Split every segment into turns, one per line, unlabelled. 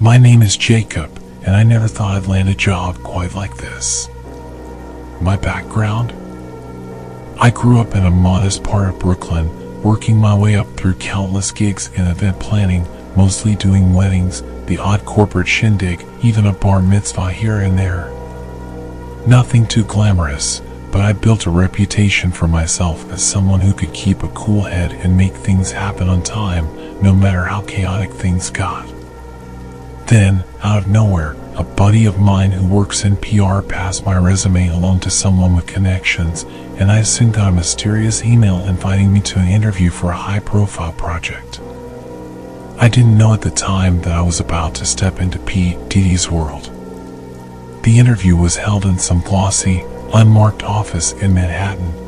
My name is Jacob, and I never thought I'd land a job quite like this. My background? I grew up in a modest part of Brooklyn, working my way up through countless gigs in event planning, mostly doing weddings, the odd corporate shindig, even a bar mitzvah here and there. Nothing too glamorous, but I built a reputation for myself as someone who could keep a cool head and make things happen on time, no matter how chaotic things got. Then, out of nowhere, a buddy of mine who works in PR passed my resume along to someone with connections, and I soon got a mysterious email inviting me to an interview for a high-profile project. I didn't know at the time that I was about to step into P. Diddy's world. The interview was held in some glossy, unmarked office in Manhattan.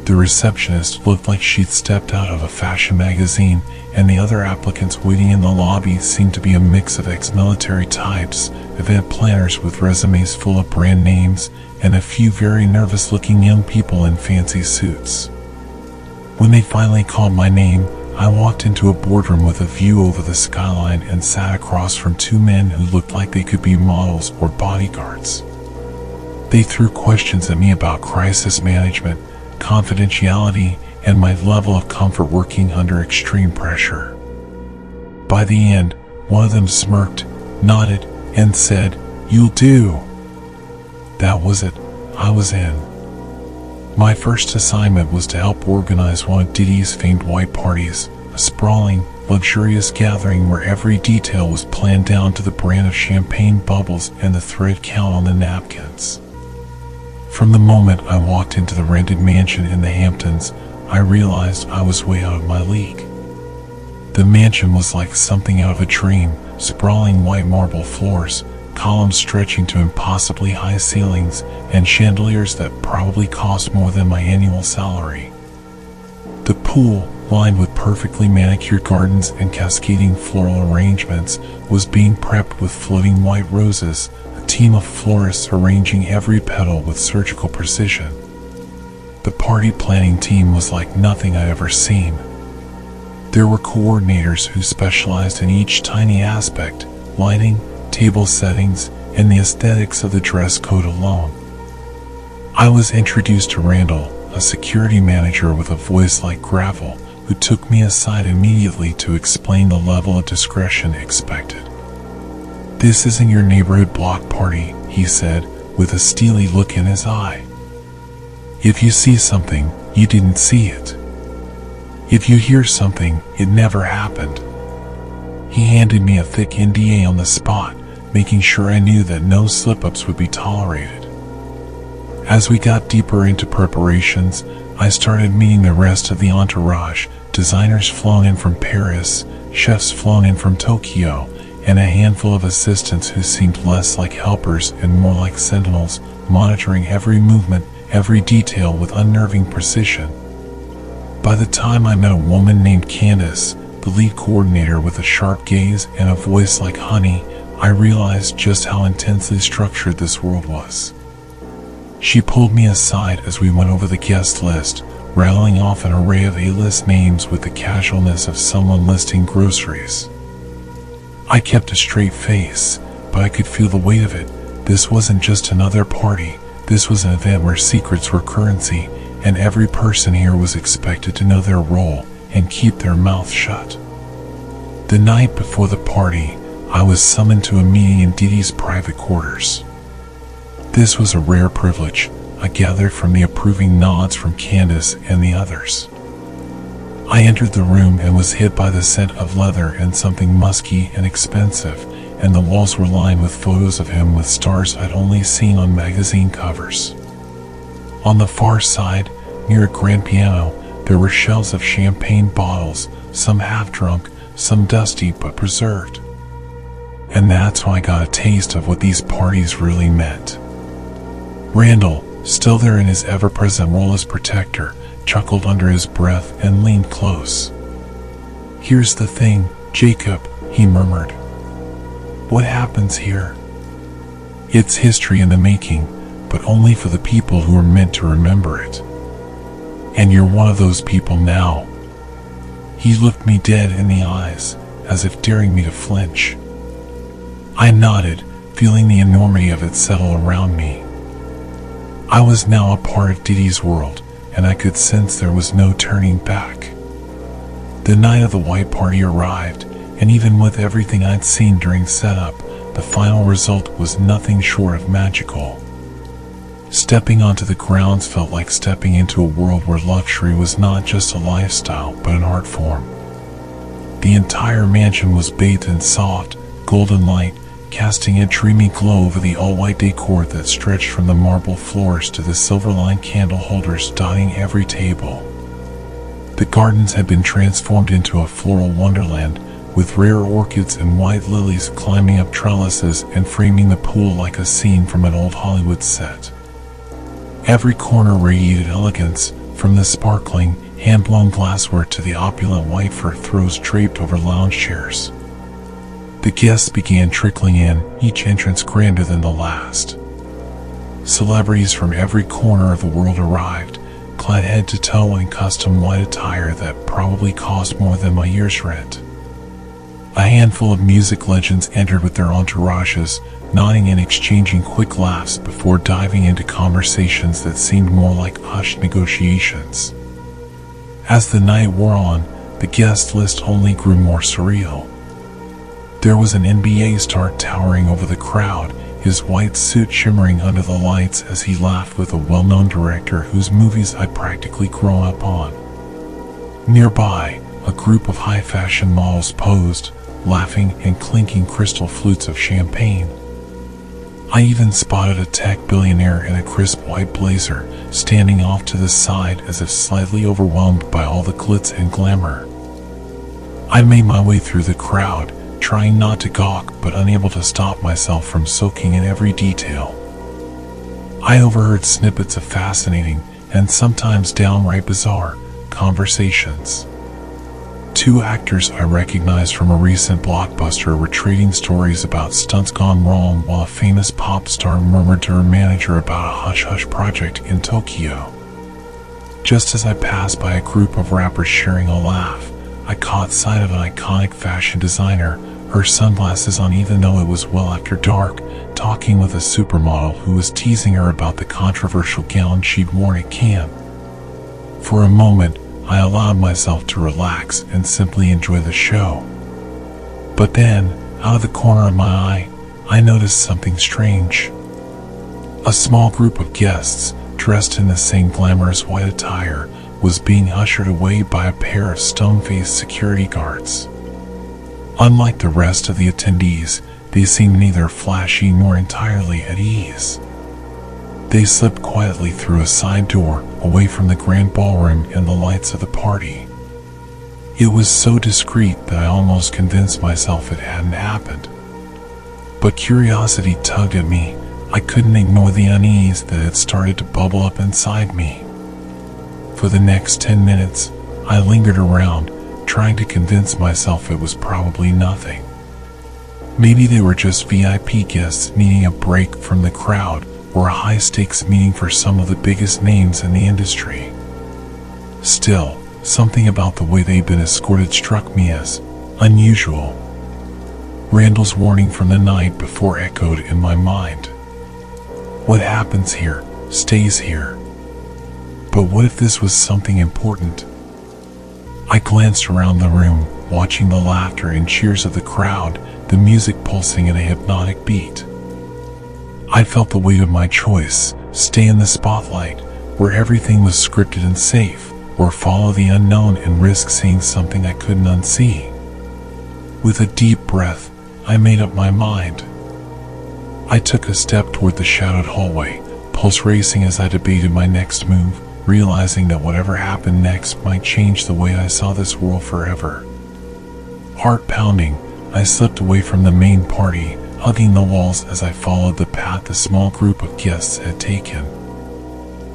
The receptionist looked like she'd stepped out of a fashion magazine, and the other applicants waiting in the lobby seemed to be a mix of ex-military types, event planners with resumes full of brand names, and a few very nervous-looking young people in fancy suits. When they finally called my name, I walked into a boardroom with a view over the skyline and sat across from two men who looked like they could be models or bodyguards. They threw questions at me about crisis management, confidentiality, and my level of comfort working under extreme pressure. By the end, one of them smirked, nodded, and said, "You'll do." That was it. I was in. My first assignment was to help organize one of Diddy's famed white parties, a sprawling, luxurious gathering where every detail was planned down to the brand of champagne bubbles and the thread count on the napkins. From the moment I walked into the rented mansion in the Hamptons, I realized I was way out of my league. The mansion was like something out of a dream, sprawling white marble floors, columns stretching to impossibly high ceilings, and chandeliers that probably cost more than my annual salary. The pool, lined with perfectly manicured gardens and cascading floral arrangements, was being prepped with floating white roses, a team of florists arranging every petal with surgical precision. The party planning team was like nothing I'd ever seen. There were coordinators who specialized in each tiny aspect: lighting, table settings, and the aesthetics of the dress code alone. I was introduced to Randall, a security manager with a voice like gravel, who took me aside immediately to explain the level of discretion expected. "This isn't your neighborhood block party," he said, with a steely look in his eye. "If you see something, you didn't see it. If you hear something, it never happened." He handed me a thick NDA on the spot, making sure I knew that no slip-ups would be tolerated. As we got deeper into preparations, I started meeting the rest of the entourage, designers flown in from Paris, chefs flown in from Tokyo, and a handful of assistants who seemed less like helpers and more like sentinels, monitoring every movement, every detail with unnerving precision. By the time I met a woman named Candace, the lead coordinator with a sharp gaze and a voice like honey, I realized just how intensely structured this world was. She pulled me aside as we went over the guest list, rattling off an array of A-list names with the casualness of someone listing groceries. I kept a straight face, but I could feel the weight of it. This wasn't just another party. This was an event where secrets were currency, and every person here was expected to know their role and keep their mouth shut. The night before the party, I was summoned to a meeting in Diddy's private quarters. This was a rare privilege. I gathered from the approving nods from Candace and the others. I entered the room and was hit by the scent of leather and something musky and expensive, and the walls were lined with photos of him with stars I'd only seen on magazine covers. On the far side, near a grand piano, there were shelves of champagne bottles, some half-drunk, some dusty but preserved. And that's when I got a taste of what these parties really meant. Randall, still there in his ever-present role as protector, chuckled under his breath and leaned close. "Here's the thing, Jacob," he murmured. "What happens here? It's history in the making, but only for the people who are meant to remember it. And you're one of those people now." He looked me dead in the eyes, as if daring me to flinch. I nodded, feeling the enormity of it settle around me. I was now a part of Diddy's world, and I could sense there was no turning back. The night of the white party arrived, and even with everything I'd seen during setup, the final result was nothing short of magical. Stepping onto the grounds felt like stepping into a world where luxury was not just a lifestyle but an art form. The entire mansion was bathed in soft, golden light, casting a dreamy glow over the all-white decor that stretched from the marble floors to the silver-lined candle holders dotting every table. The gardens had been transformed into a floral wonderland, with rare orchids and white lilies climbing up trellises and framing the pool like a scene from an old Hollywood set. Every corner radiated elegance, from the sparkling, hand-blown glassware to the opulent white fur throws draped over lounge chairs. The guests began trickling in, each entrance grander than the last. Celebrities from every corner of the world arrived, clad head to toe in custom white attire that probably cost more than my year's rent. A handful of music legends entered with their entourages, nodding and exchanging quick laughs before diving into conversations that seemed more like hushed negotiations. As the night wore on, the guest list only grew more surreal. There was an NBA star towering over the crowd, his white suit shimmering under the lights as he laughed with a well-known director whose movies I'd practically grown up on. Nearby, a group of high-fashion models posed, laughing and clinking crystal flutes of champagne. I even spotted a tech billionaire in a crisp white blazer, standing off to the side as if slightly overwhelmed by all the glitz and glamour. I made my way through the crowd, trying not to gawk but unable to stop myself from soaking in every detail. I overheard snippets of fascinating, and sometimes downright bizarre, conversations. Two actors I recognized from a recent blockbuster were trading stories about stunts gone wrong, while a famous pop star murmured to her manager about a hush-hush project in Tokyo. Just as I passed by a group of rappers sharing a laugh, I caught sight of an iconic fashion designer, her sunglasses on even though it was well after dark, talking with a supermodel who was teasing her about the controversial gown she'd worn at camp. For a moment, I allowed myself to relax and simply enjoy the show. But then, out of the corner of my eye, I noticed something strange. A small group of guests, dressed in the same glamorous white attire, was being ushered away by a pair of stone-faced security guards. Unlike the rest of the attendees, they seemed neither flashy nor entirely at ease. They slipped quietly through a side door, away from the grand ballroom and the lights of the party. It was so discreet that I almost convinced myself it hadn't happened. But curiosity tugged at me. I couldn't ignore the unease that had started to bubble up inside me. For the next 10 minutes, I lingered around, trying to convince myself it was probably nothing. Maybe they were just VIP guests needing a break from the crowd, or a high-stakes meeting for some of the biggest names in the industry. Still, something about the way they'd been escorted struck me as unusual. Randall's warning from the night before echoed in my mind. What happens here, stays here. But what if this was something important? I glanced around the room, watching the laughter and cheers of the crowd, the music pulsing at a hypnotic beat. I felt the weight of my choice: stay in the spotlight, where everything was scripted and safe, or follow the unknown and risk seeing something I couldn't unsee. With a deep breath, I made up my mind. I took a step toward the shadowed hallway, pulse racing as I debated my next move, realizing that whatever happened next might change the way I saw this world forever. Heart pounding, I slipped away from the main party, hugging the walls as I followed the path the small group of guests had taken.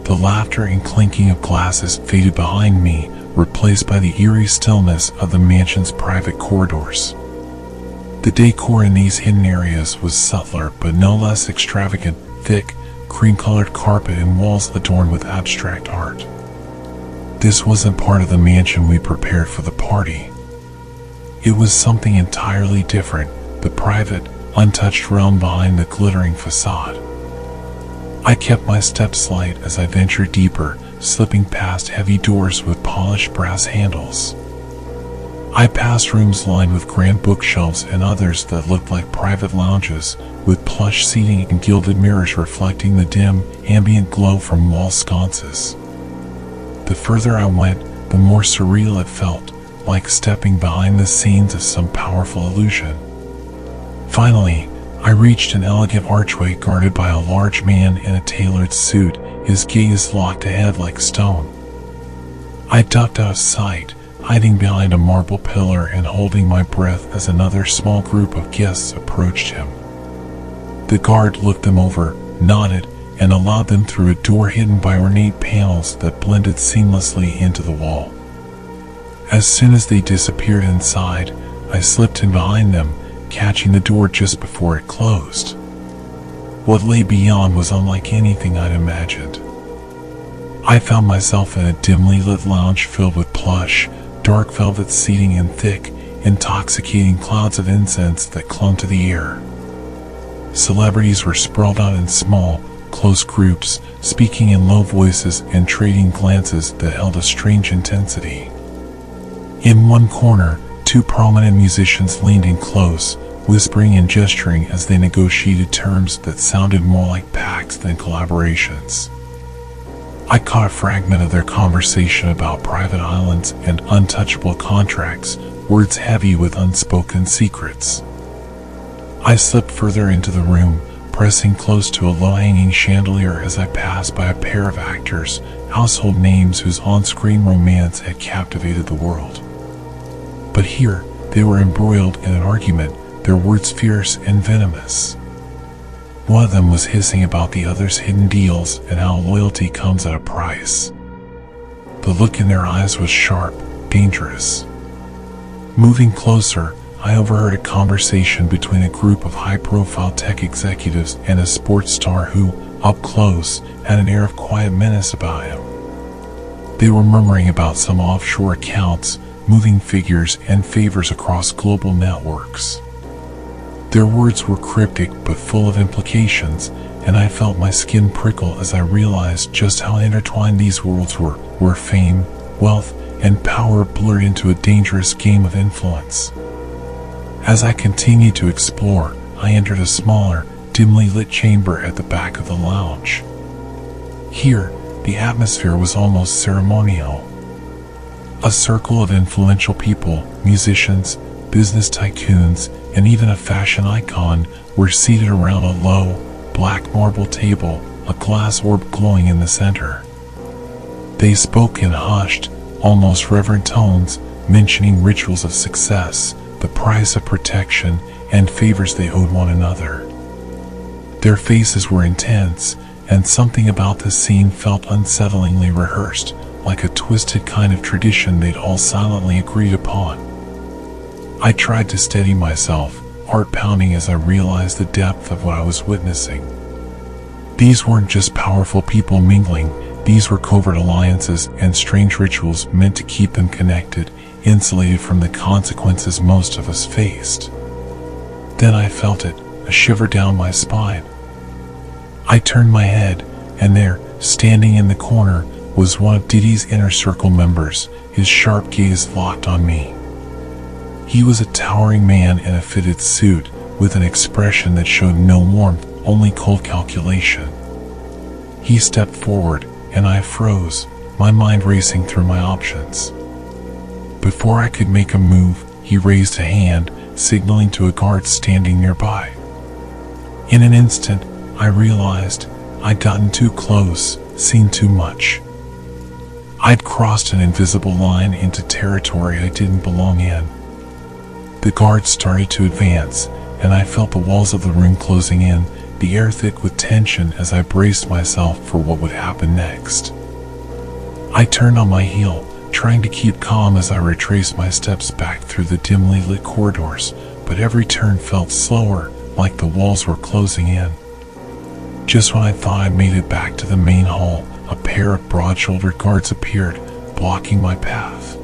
The laughter and clinking of glasses faded behind me, replaced by the eerie stillness of the mansion's private corridors. The decor in these hidden areas was subtler but no less extravagant: thick, cream-colored carpet and walls adorned with abstract art. This wasn't part of the mansion we prepared for the party. It was something entirely different: the private, untouched realm behind the glittering facade. I kept my steps light as I ventured deeper, slipping past heavy doors with polished brass handles. I passed rooms lined with grand bookshelves and others that looked like private lounges, with plush seating and gilded mirrors reflecting the dim, ambient glow from wall sconces. The further I went, the more surreal it felt, like stepping behind the scenes of some powerful illusion. Finally, I reached an elegant archway guarded by a large man in a tailored suit, his gaze locked ahead like stone. I ducked out of sight, hiding behind a marble pillar and holding my breath as another small group of guests approached him. The guard looked them over, nodded, and allowed them through a door hidden by ornate panels that blended seamlessly into the wall. As soon as they disappeared inside, I slipped in behind them, catching the door just before it closed. What lay beyond was unlike anything I'd imagined. I found myself in a dimly lit lounge filled with plush, dark velvet seating and thick, intoxicating clouds of incense that clung to the air. Celebrities were sprawled out in small, close groups, speaking in low voices and trading glances that held a strange intensity. In one corner, two prominent musicians leaned in close, whispering and gesturing as they negotiated terms that sounded more like pacts than collaborations. I caught a fragment of their conversation about private islands and untouchable contracts, words heavy with unspoken secrets. I slipped further into the room, pressing close to a low-hanging chandelier as I passed by a pair of actors, household names whose on-screen romance had captivated the world. But here, they were embroiled in an argument, their words fierce and venomous. One of them was hissing about the other's hidden deals and how loyalty comes at a price. The look in their eyes was sharp, dangerous. Moving closer, I overheard a conversation between a group of high-profile tech executives and a sports star who, up close, had an air of quiet menace about him. They were murmuring about some offshore accounts, moving figures, and favors across global networks. Their words were cryptic but full of implications, and I felt my skin prickle as I realized just how intertwined these worlds were, where fame, wealth, and power blurred into a dangerous game of influence. As I continued to explore, I entered a smaller, dimly lit chamber at the back of the lounge. Here, the atmosphere was almost ceremonial. A circle of influential people, musicians, business tycoons, and even a fashion icon were seated around a low, black marble table, a glass orb glowing in the center. They spoke in hushed, almost reverent tones, mentioning rituals of success, the price of protection, and favors they owed one another. Their faces were intense, and something about the scene felt unsettlingly rehearsed, like a twisted kind of tradition they'd all silently agreed upon. I tried to steady myself, heart pounding as I realized the depth of what I was witnessing. These weren't just powerful people mingling, these were covert alliances and strange rituals meant to keep them connected, insulated from the consequences most of us faced. Then I felt it, a shiver down my spine. I turned my head, and there, standing in the corner, was one of Diddy's inner circle members, his sharp gaze locked on me. He was a towering man in a fitted suit, with an expression that showed no warmth, only cold calculation. He stepped forward, and I froze, my mind racing through my options. Before I could make a move, he raised a hand, signaling to a guard standing nearby. In an instant, I realized I'd gotten too close, seen too much. I'd crossed an invisible line into territory I didn't belong in. The guard started to advance, and I felt the walls of the room closing in, the air thick with tension as I braced myself for what would happen next. I turned on my heel, trying to keep calm as I retraced my steps back through the dimly lit corridors, but every turn felt slower, like the walls were closing in. Just when I thought I'd made it back to the main hall, a pair of broad-shouldered guards appeared, blocking my path.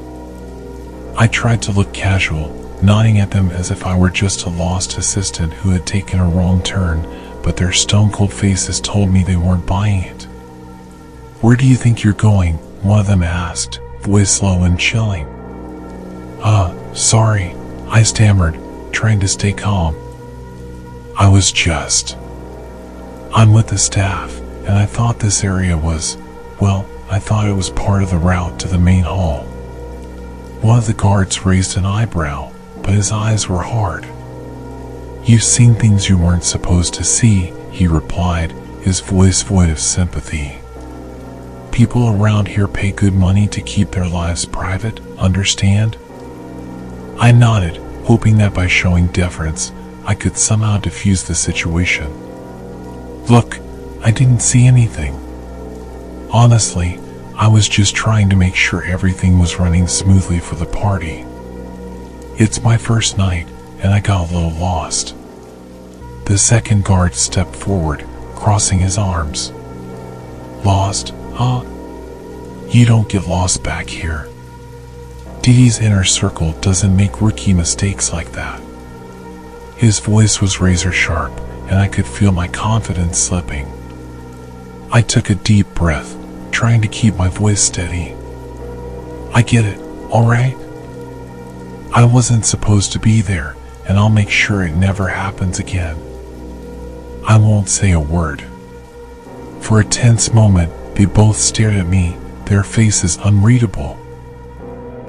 I tried to look casual, nodding at them as if I were just a lost assistant who had taken a wrong turn, but their stone-cold faces told me they weren't buying it. "Where do you think you're going?" one of them asked, voice low and chilling. Sorry," I stammered, trying to stay calm. "I'm with the staff, and I thought this area was, I thought it was part of the route to the main hall." One of the guards raised an eyebrow, but his eyes were hard. "You've seen things you weren't supposed to see," he replied, his voice void of sympathy. "People around here pay good money to keep their lives private, understand?" I nodded, hoping that by showing deference, I could somehow diffuse the situation. "Look, I didn't see anything. Honestly, I was just trying to make sure everything was running smoothly for the party. It's my first night, and I got a little lost." The second guard stepped forward, crossing his arms. "Lost, huh? You don't get lost back here. Diddy's inner circle doesn't make rookie mistakes like that." His voice was razor sharp, and I could feel my confidence slipping. I took a deep breath, trying to keep my voice steady. "I get it, alright? I wasn't supposed to be there, and I'll make sure it never happens again. I won't say a word." For a tense moment, they both stared at me, their faces unreadable.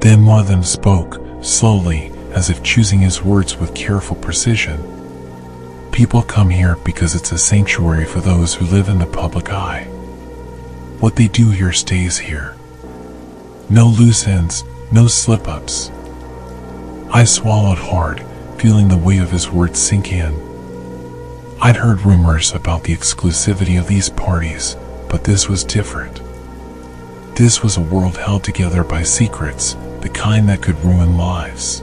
Then one of them spoke, slowly, as if choosing his words with careful precision. "People come here because it's a sanctuary for those who live in the public eye. What they do here stays here. No loose ends, no slip-ups." I swallowed hard, feeling the weight of his words sink in. I'd heard rumors about the exclusivity of these parties, but this was different. This was a world held together by secrets, the kind that could ruin lives.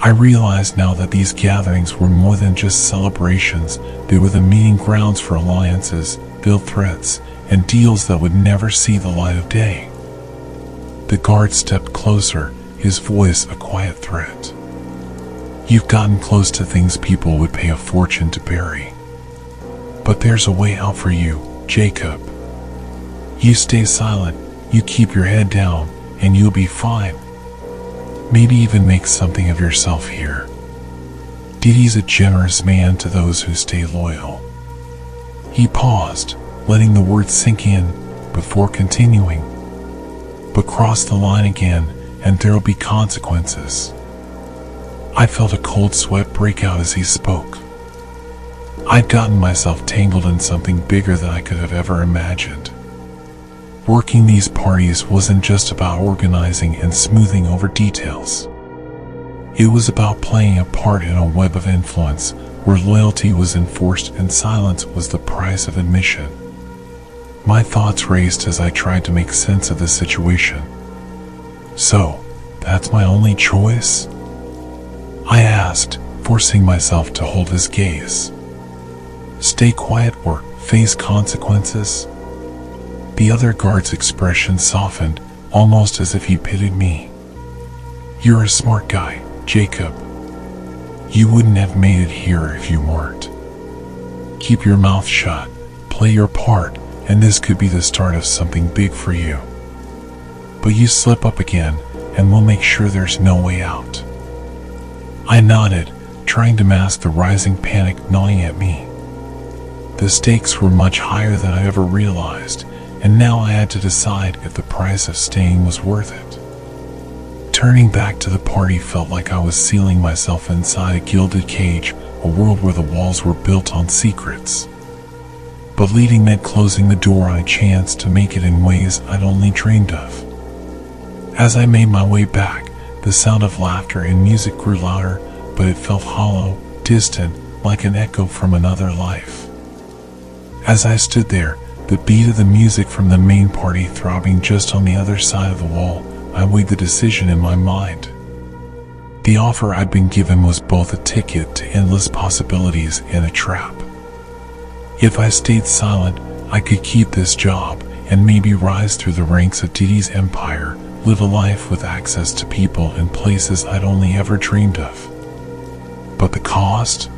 I realized now that these gatherings were more than just celebrations. They were the meeting grounds for alliances, veiled threats, and deals that would never see the light of day. The guard stepped closer, his voice a quiet threat. "You've gotten close to things people would pay a fortune to bury. But there's a way out for you, Jacob. You stay silent, you keep your head down, and you'll be fine. Maybe even make something of yourself here. Diddy's a generous man to those who stay loyal." He paused, letting the words sink in, before continuing. "But cross the line again, and there'll be consequences." I felt a cold sweat break out as he spoke. I'd gotten myself tangled in something bigger than I could have ever imagined. Working these parties wasn't just about organizing and smoothing over details. It was about playing a part in a web of influence where loyalty was enforced and silence was the price of admission. My thoughts raced as I tried to make sense of the situation. "So, that's my only choice?" I asked, forcing myself to hold his gaze. "Stay quiet or face consequences?" The other guard's expression softened, almost as if he pitied me. "You're a smart guy, Jacob. You wouldn't have made it here if you weren't. Keep your mouth shut, play your part, and this could be the start of something big for you. But you slip up again, and we'll make sure there's no way out." I nodded, trying to mask the rising panic gnawing at me. The stakes were much higher than I ever realized, and now I had to decide if the price of staying was worth it. Turning back to the party felt like I was sealing myself inside a gilded cage, a world where the walls were built on secrets. But leaving meant closing the door on a chance to make it in ways I'd only dreamed of. As I made my way back, the sound of laughter and music grew louder, but it felt hollow, distant, like an echo from another life. As I stood there, the beat of the music from the main party throbbing just on the other side of the wall, I weighed the decision in my mind. The offer I'd been given was both a ticket to endless possibilities and a trap. If I stayed silent, I could keep this job and maybe rise through the ranks of Diddy's empire, live a life with access to people and places I'd only ever dreamed of. But the cost?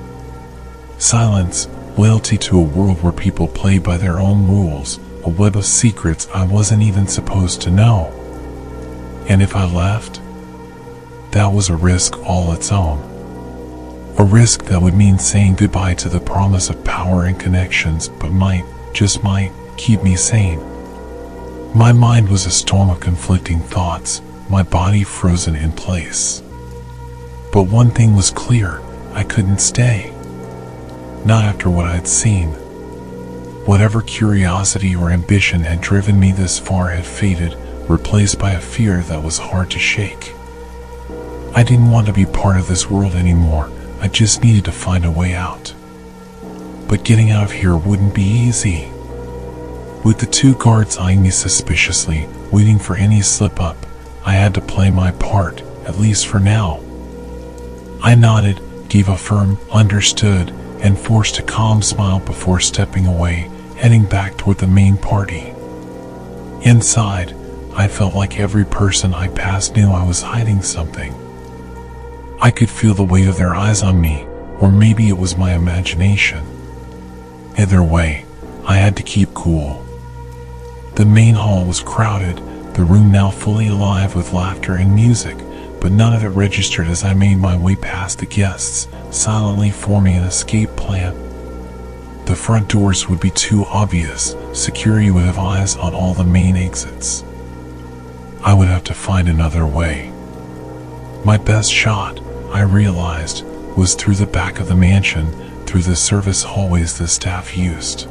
Silence, loyalty to a world where people play by their own rules, a web of secrets I wasn't even supposed to know. And if I left, that was a risk all its own. A risk that would mean saying goodbye to the promise of power and connections, but might, just might, keep me sane. My mind was a storm of conflicting thoughts, my body frozen in place. But one thing was clear, I couldn't stay. Not after what I'd seen. Whatever curiosity or ambition had driven me this far had faded, replaced by a fear that was hard to shake. I didn't want to be part of this world anymore, I just needed to find a way out. But getting out of here wouldn't be easy. With the two guards eyeing me suspiciously, waiting for any slip-up, I had to play my part, at least for now. I nodded, gave a firm, understood, and forced a calm smile before stepping away, heading back toward the main party. Inside, I felt like every person I passed knew I was hiding something. I could feel the weight of their eyes on me, or maybe it was my imagination. Either way, I had to keep cool. The main hall was crowded, the room now fully alive with laughter and music, but none of it registered as I made my way past the guests, silently forming an escape plan. The front doors would be too obvious, security would have eyes on all the main exits. I would have to find another way. My best shot, I realized, was through the back of the mansion, through the service hallways the staff used.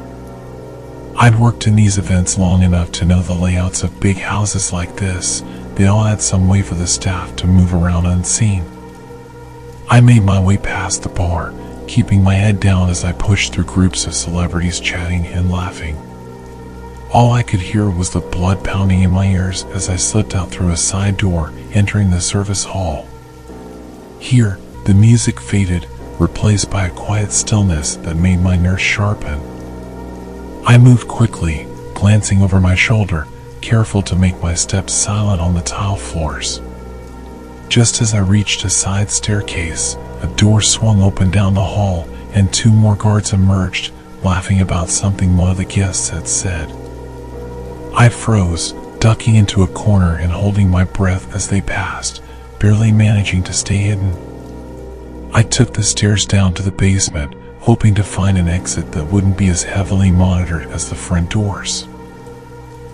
I'd worked in these events long enough to know the layouts of big houses like this. They all had some way for the staff to move around unseen. I made my way past the bar, keeping my head down as I pushed through groups of celebrities chatting and laughing. All I could hear was the blood pounding in my ears as I slipped out through a side door, entering the service hall. Here, the music faded, replaced by a quiet stillness that made my nerves sharpen. I moved quickly, glancing over my shoulder, careful to make my steps silent on the tile floors. Just as I reached a side staircase, a door swung open down the hall, and two more guards emerged, laughing about something one of the guests had said. I froze, ducking into a corner and holding my breath as they passed, barely managing to stay hidden. I took the stairs down to the basement, hoping to find an exit that wouldn't be as heavily monitored as the front doors.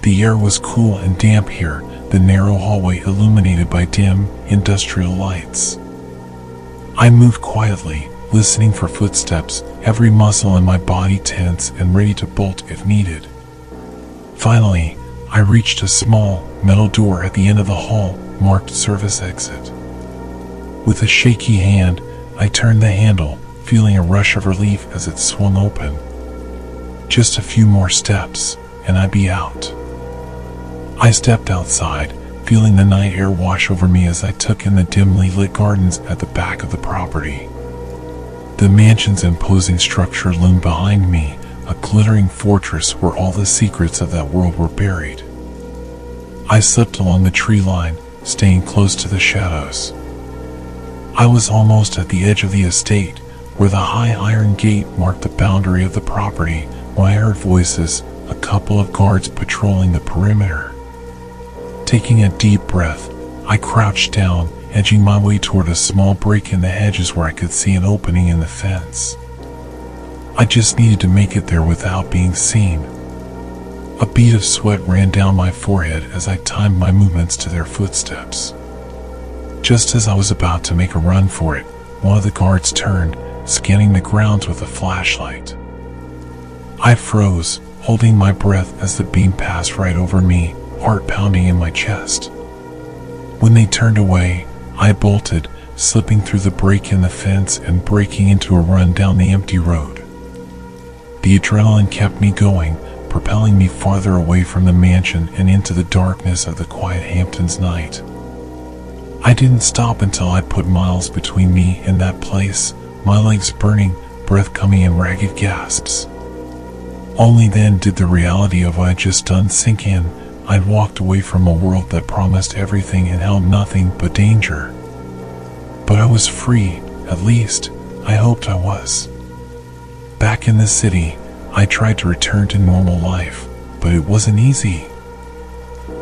The air was cool and damp here, the narrow hallway illuminated by dim, industrial lights. I moved quietly, listening for footsteps, every muscle in my body tense and ready to bolt if needed. Finally, I reached a small, metal door at the end of the hall, marked service exit. With a shaky hand, I turned the handle, feeling a rush of relief as it swung open. Just a few more steps, and I'd be out. I stepped outside, feeling the night air wash over me as I took in the dimly lit gardens at the back of the property. The mansion's imposing structure loomed behind me, a glittering fortress where all the secrets of that world were buried. I slipped along the tree line, staying close to the shadows. I was almost at the edge of the estate, where the high iron gate marked the boundary of the property, when I heard voices, a couple of guards patrolling the perimeter. Taking a deep breath, I crouched down, edging my way toward a small break in the hedges where I could see an opening in the fence. I just needed to make it there without being seen. A bead of sweat ran down my forehead as I timed my movements to their footsteps. Just as I was about to make a run for it, one of the guards turned, scanning the grounds with a flashlight. I froze, holding my breath as the beam passed right over me, heart pounding in my chest. When they turned away, I bolted, slipping through the break in the fence and breaking into a run down the empty road. The adrenaline kept me going, propelling me farther away from the mansion and into the darkness of the quiet Hamptons night. I didn't stop until I'd put miles between me and that place, my legs burning, breath coming in ragged gasps. Only then did the reality of what I'd just done sink in. I'd walked away from a world that promised everything and held nothing but danger. But I was free, at least, I hoped I was. Back in the city, I tried to return to normal life, but it wasn't easy.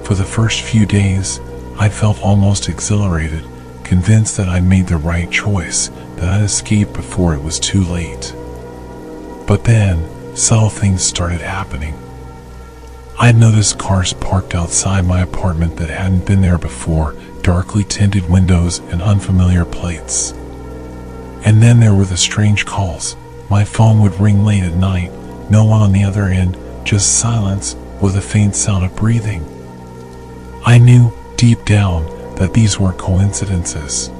For the first few days, I felt almost exhilarated, convinced that I'd made the right choice, that I'd escaped before it was too late. But then, subtle things started happening. I'd noticed cars parked outside my apartment that hadn't been there before, darkly tinted windows and unfamiliar plates. And then there were the strange calls. My phone would ring late at night, no one on the other end, just silence with a faint sound of breathing. I knew, deep down, that these weren't coincidences.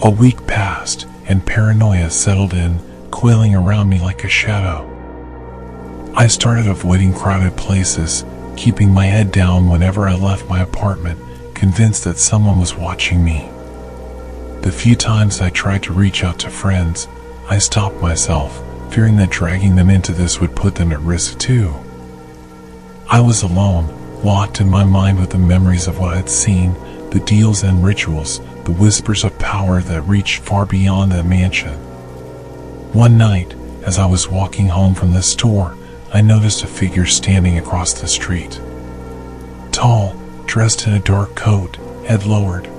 A week passed, and paranoia settled in, coiling around me like a shadow. I started avoiding crowded places, keeping my head down whenever I left my apartment, convinced that someone was watching me. The few times I tried to reach out to friends, I stopped myself, fearing that dragging them into this would put them at risk too. I was alone, locked in my mind with the memories of what I'd seen, the deals and rituals, the whispers of power that reached far beyond the mansion. One night, as I was walking home from the store, I noticed a figure standing across the street. Tall, dressed in a dark coat, head lowered.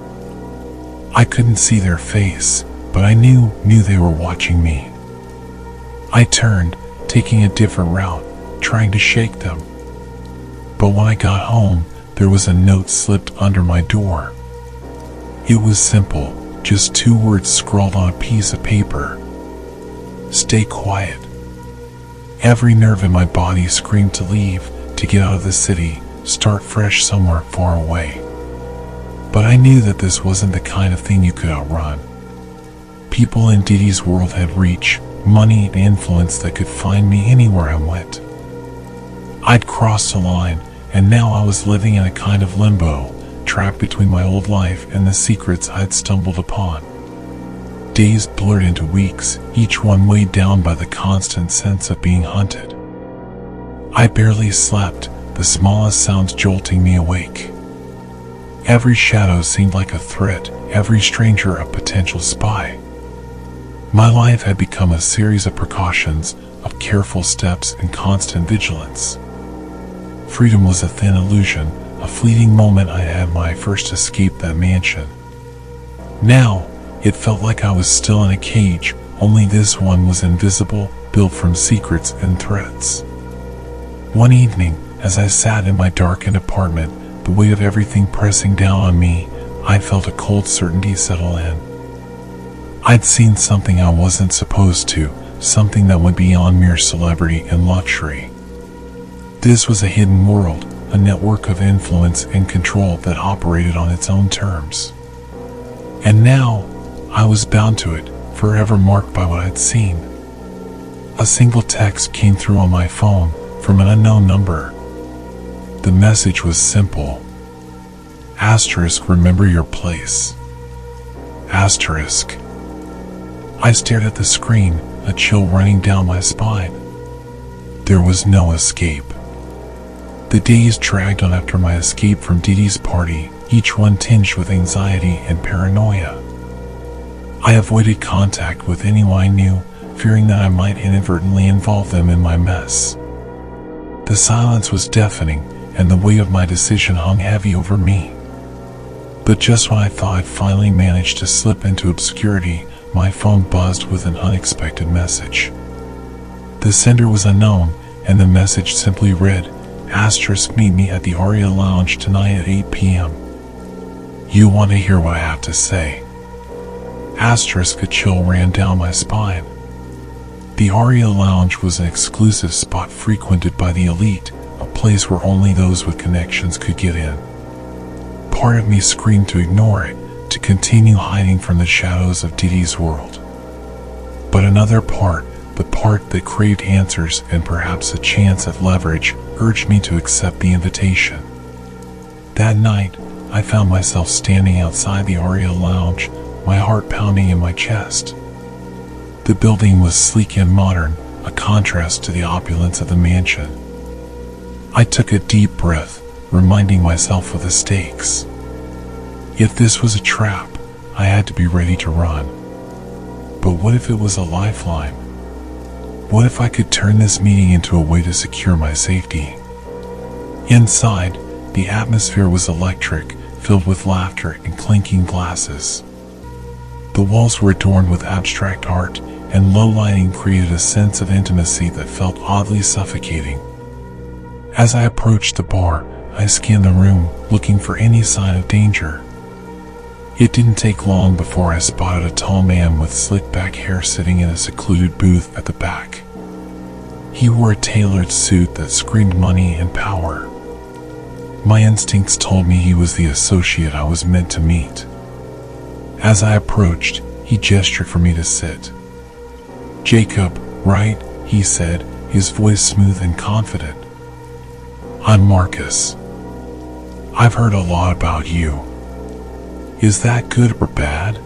I couldn't see their face, but I knew they were watching me. I turned, taking a different route, trying to shake them. But when I got home, there was a note slipped under my door. It was simple, just 2 words scrawled on a piece of paper. Stay quiet. Every nerve in my body screamed to leave, to get out of the city, start fresh somewhere far away. But I knew that this wasn't the kind of thing you could outrun. People in Diddy's world had reach, money, and influence that could find me anywhere I went. I'd crossed the line, and now I was living in a kind of limbo, trapped between my old life and the secrets I'd stumbled upon. Days blurred into weeks, each one weighed down by the constant sense of being hunted. I barely slept, the smallest sounds jolting me awake. Every shadow seemed like a threat, every stranger a potential spy. My life had become a series of precautions, of careful steps and constant vigilance. Freedom was a thin illusion, a fleeting moment I had when I first escaped that mansion. Now, it felt like I was still in a cage, only this one was invisible, built from secrets and threats. One evening, as I sat in my darkened apartment, the weight of everything pressing down on me, I felt a cold certainty settle in. I'd seen something I wasn't supposed to, something that went beyond mere celebrity and luxury. This was a hidden world, a network of influence and control that operated on its own terms. And now, I was bound to it, forever marked by what I'd seen. A single text came through on my phone, from an unknown number. The message was simple. Asterisk, remember your place. Asterisk. I stared at the screen, a chill running down my spine. There was no escape. The days dragged on after my escape from Diddy's party, each one tinged with anxiety and paranoia. I avoided contact with anyone I knew, fearing that I might inadvertently involve them in my mess. The silence was deafening, and the weight of my decision hung heavy over me. But just when I thought I'd finally managed to slip into obscurity, my phone buzzed with an unexpected message. The sender was unknown, and the message simply read, Asterisk, meet me at the Aria Lounge tonight at 8 p.m. You want to hear what I have to say. Asterisk, a chill ran down my spine. The Aria Lounge was an exclusive spot frequented by the elite, a place where only those with connections could get in. Part of me screamed to ignore it, to continue hiding from the shadows of Diddy's world. But another part, the part that craved answers and perhaps a chance at leverage, urged me to accept the invitation. That night, I found myself standing outside the Aria Lounge, my heart pounding in my chest. The building was sleek and modern, a contrast to the opulence of the mansion. I took a deep breath, reminding myself of the stakes. If this was a trap, I had to be ready to run. But what if it was a lifeline? What if I could turn this meeting into a way to secure my safety? Inside, the atmosphere was electric, filled with laughter and clinking glasses. The walls were adorned with abstract art, and low lighting created a sense of intimacy that felt oddly suffocating. As I approached the bar, I scanned the room, looking for any sign of danger. It didn't take long before I spotted a tall man with slick-back hair sitting in a secluded booth at the back. He wore a tailored suit that screamed money and power. My instincts told me he was the associate I was meant to meet. As I approached, he gestured for me to sit. "Jacob, right?" he said, his voice smooth and confident. "I'm Marcus. I've heard a lot about you. Is that good or bad?"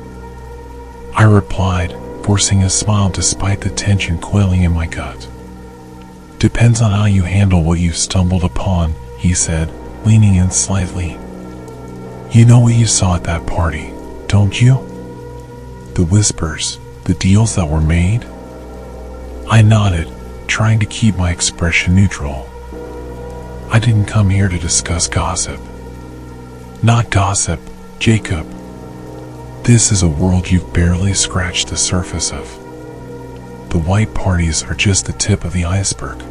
I replied, forcing a smile despite the tension coiling in my gut. "Depends on how you handle what you've stumbled upon," he said, leaning in slightly. "You know what you saw at that party, don't you? The whispers, the deals that were made?" I nodded, trying to keep my expression neutral. "I didn't come here to discuss gossip." "Not gossip, Jacob. This is a world you've barely scratched the surface of. The white parties are just the tip of the iceberg.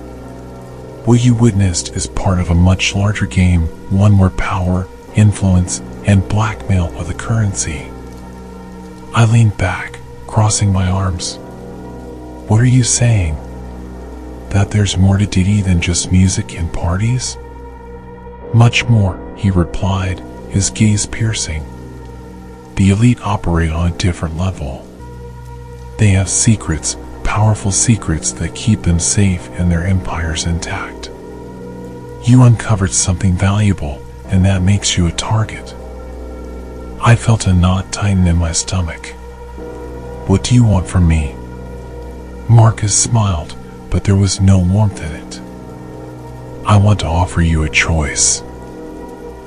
What you witnessed is part of a much larger game, one where power, influence, and blackmail are the currency." I leaned back, crossing my arms. "What are you saying? That there's more to Diddy than just music and parties?" "Much more," he replied, his gaze piercing. "The elite operate on a different level. They have secrets, powerful secrets that keep them safe and their empires intact. You uncovered something valuable, and that makes you a target." I felt a knot tighten in my stomach. "What do you want from me?" Marcus smiled, but there was no warmth in it. "I want to offer you a choice.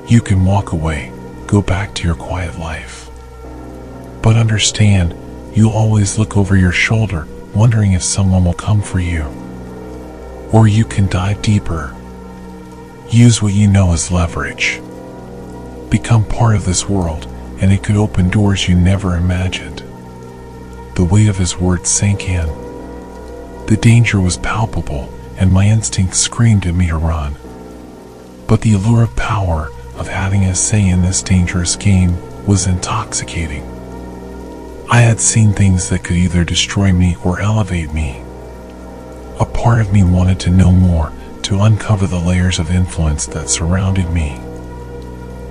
You can walk away, go back to your quiet life. But understand, you'll always look over your shoulder, wondering if someone will come for you. Or you can dive deeper. Use what you know as leverage. Become part of this world, and it could open doors you never imagined." The weight of his words sank in. The danger was palpable, and my instincts screamed at me to run. But the allure of power, of having a say in this dangerous game, was intoxicating. I had seen things that could either destroy me or elevate me. A part of me wanted to know more, to uncover the layers of influence that surrounded me.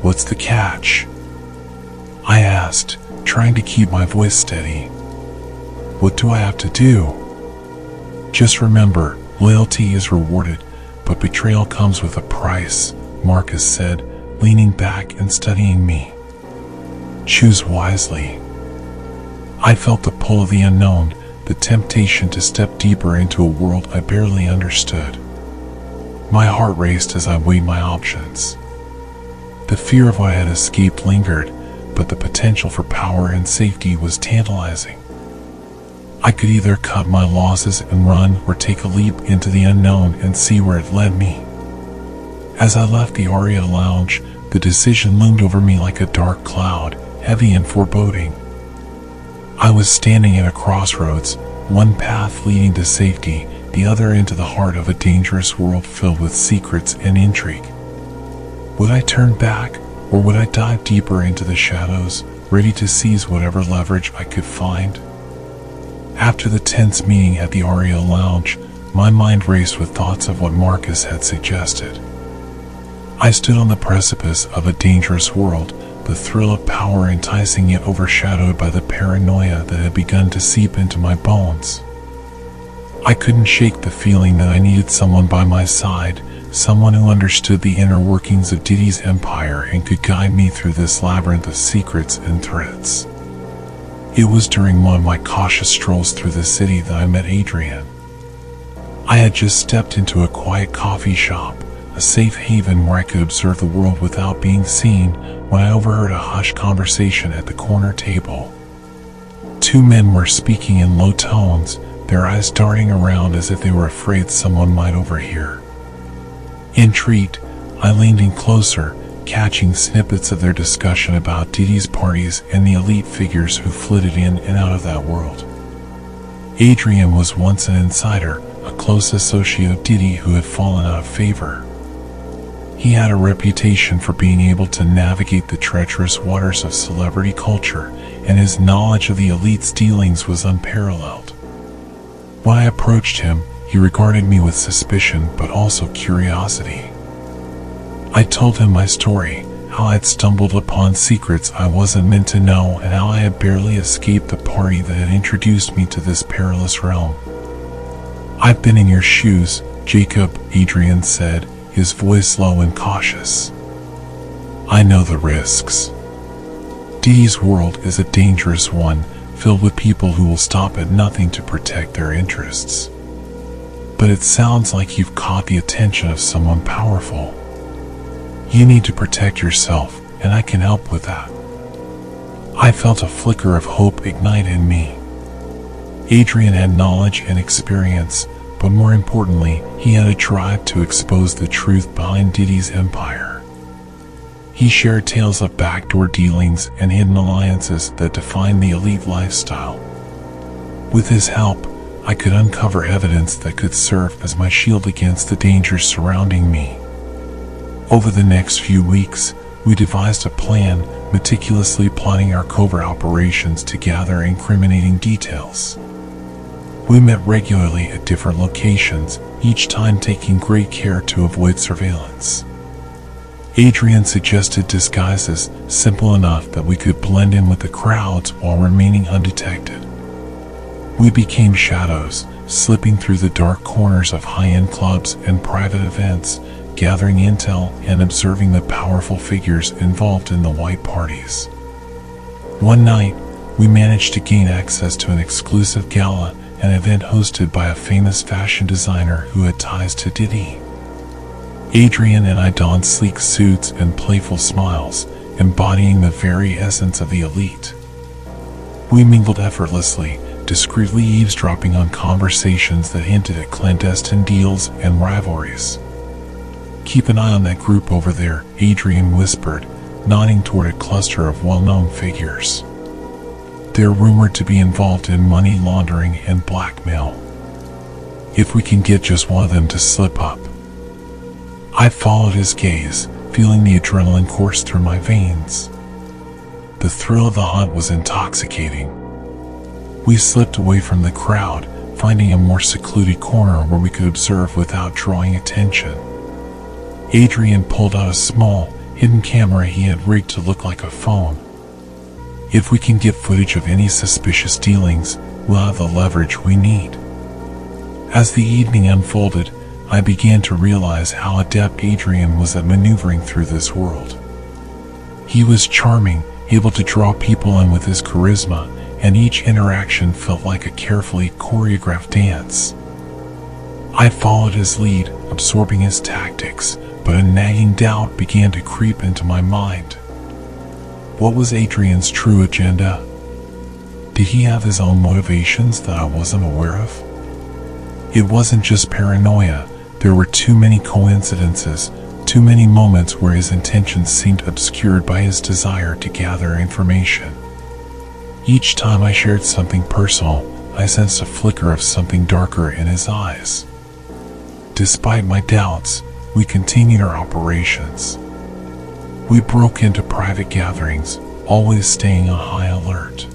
"What's the catch?" I asked, trying to keep my voice steady. "What do I have to do?" "Just remember, loyalty is rewarded, but betrayal comes with a price," Marcus said, leaning back and studying me. "Choose wisely." I felt the pull of the unknown, the temptation to step deeper into a world I barely understood. My heart raced as I weighed my options. The fear of what I had escaped lingered, but the potential for power and safety was tantalizing. I could either cut my losses and run, or take a leap into the unknown and see where it led me. As I left the Aria lounge, the decision loomed over me like a dark cloud, heavy and foreboding. I was standing at a crossroads, one path leading to safety, the other into the heart of a dangerous world filled with secrets and intrigue. Would I turn back, or would I dive deeper into the shadows, ready to seize whatever leverage I could find? After the tense meeting at the Aria lounge, my mind raced with thoughts of what Marcus had suggested. I stood on the precipice of a dangerous world, the thrill of power enticing yet overshadowed by the paranoia that had begun to seep into my bones. I couldn't shake the feeling that I needed someone by my side, someone who understood the inner workings of Diddy's empire and could guide me through this labyrinth of secrets and threats. It was during one of my cautious strolls through the city that I met Adrian. I had just stepped into a quiet coffee shop, a safe haven where I could observe the world without being seen, when I overheard a hushed conversation at the corner table. Two men were speaking in low tones, their eyes darting around as if they were afraid someone might overhear. Intrigued, I leaned in closer, catching snippets of their discussion about Diddy's parties and the elite figures who flitted in and out of that world. Adrian was once an insider, a close associate of Diddy who had fallen out of favor. He had a reputation for being able to navigate the treacherous waters of celebrity culture, and his knowledge of the elite's dealings was unparalleled. When I approached him, he regarded me with suspicion but also curiosity. I told him my story, how I had stumbled upon secrets I wasn't meant to know, and how I had barely escaped the party that had introduced me to this perilous realm. "I've been in your shoes, Jacob," Adrian said, his voice low and cautious. "I know the risks. Diddy's world is a dangerous one, filled with people who will stop at nothing to protect their interests. But it sounds like you've caught the attention of someone powerful. You need to protect yourself, and I can help with that." I felt a flicker of hope ignite in me. Adrian had knowledge and experience, but more importantly, he had a drive to expose the truth behind Diddy's empire. He shared tales of backdoor dealings and hidden alliances that defined the elite lifestyle. With his help, I could uncover evidence that could serve as my shield against the dangers surrounding me. Over the next few weeks, we devised a plan, meticulously plotting our covert operations to gather incriminating details. We met regularly at different locations, each time taking great care to avoid surveillance. Adrian suggested disguises simple enough that we could blend in with the crowds while remaining undetected. We became shadows, slipping through the dark corners of high-end clubs and private events, gathering intel and observing the powerful figures involved in the white parties. One night, we managed to gain access to an exclusive gala, an event hosted by a famous fashion designer who had ties to Diddy. Adrian and I donned sleek suits and playful smiles, embodying the very essence of the elite. We mingled effortlessly, discreetly eavesdropping on conversations that hinted at clandestine deals and rivalries. "Keep an eye on that group over there," Adrian whispered, nodding toward a cluster of well-known figures. "They're rumored to be involved in money laundering and blackmail. If we can get just one of them to slip up." I followed his gaze, feeling the adrenaline course through my veins. The thrill of the hunt was intoxicating. We slipped away from the crowd, finding a more secluded corner where we could observe without drawing attention. Adrian pulled out a small, hidden camera he had rigged to look like a phone. "If we can get footage of any suspicious dealings, we'll have the leverage we need." As the evening unfolded, I began to realize how adept Adrian was at maneuvering through this world. He was charming, able to draw people in with his charisma, and each interaction felt like a carefully choreographed dance. I followed his lead, absorbing his tactics, but a nagging doubt began to creep into my mind. What was Adrian's true agenda? Did he have his own motivations that I wasn't aware of? It wasn't just paranoia. There were too many coincidences, too many moments where his intentions seemed obscured by his desire to gather information. Each time I shared something personal, I sensed a flicker of something darker in his eyes. Despite my doubts, we continued our operations. We broke into private gatherings, always staying on high alert.